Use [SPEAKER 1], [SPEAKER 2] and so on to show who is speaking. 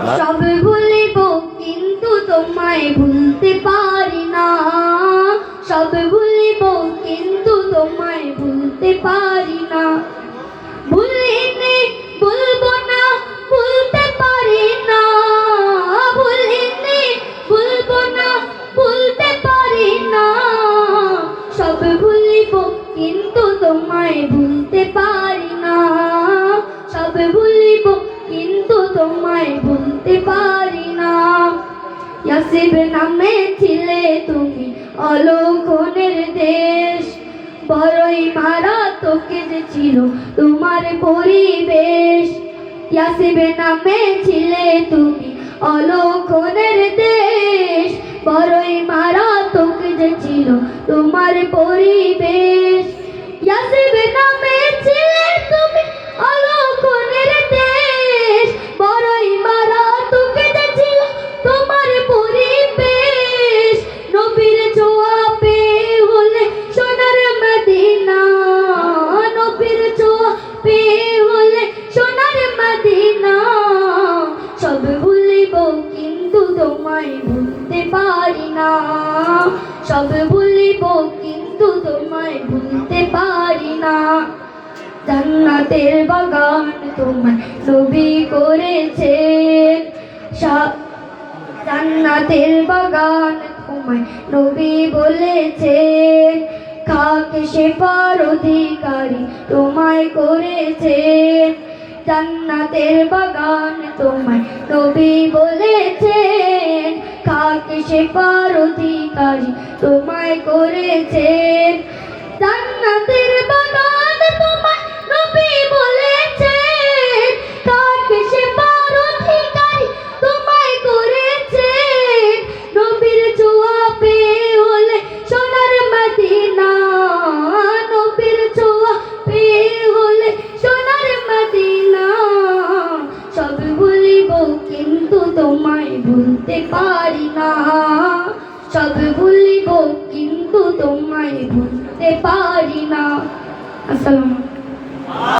[SPEAKER 1] সব ভুলিব কিন্তু তোমায় ভুলতে পারি না। সব ভুলিব কিন্তু তোমায় ভুলতে পারি না। ভুলিনি ভুলবো না, ভুলতে পারি না। ভুলিনি ভুলবো না, ভুলতে পারি না। সব ভুলিব কিন্তু তোমায় ভুলতে পারি না। সব ভুলিব কিন্তু তোমায় ভুলতে পারি না। ইয়াসিব নামে ছিলে তুমি অলক্ষণের দেশ, বড়ই মারাত্মক যে ছিল তোমার পরিবেশ। ইয়াসিব নামে ছিলে তুমি অলক্ষণের দেশ, বড়ই মারাত্মক যে ছিল তোমার পরিবেশ। ইয়াসিব নামে ছিলে তুমি অলক্ষণের দেশ, বড়ই মারাত্মক যে ছিল তোমার পরিবেশ। নবীর ছোঁয়া পেয়ে হলে সোনার মদিনা, নবীর ছোঁয়া পেয়ে হলে সোনার মদিনা। সব ভুলিব কিন্তু তোমায় ভুলতে পারি না। সব ভুলিব কিন্তু তোমায় ভুলতে পারি না। জান্নাতের বাগান তোমায় নবী করেছেন, জান্নাতের বাগান তোমায় নবী বলেছেন। খাক শেফার অধিকারী তোমায় করেছেন, জান্নাতের বাগান তোমায় নবী বলেছেন। খাক শেফার অধিকারী তোমায় করেছেন, জান্নাতের বাগান তোমায় নবী বলেছেন। খাক শেফার অধিকারী তোমায় করেছেন। নবীর ছোঁয়া পেয়ে হলে সোনার মদিনা, নবীর ছোঁয়া পেয়ে হলে সোনার মদিনা। সব ভুলিব কিন্তু তোমায় ভুলতে পারি না। সব ভুলিব কিন্তু তোমায় ভুলতে পারি না। আসসালামু আলাইকুম।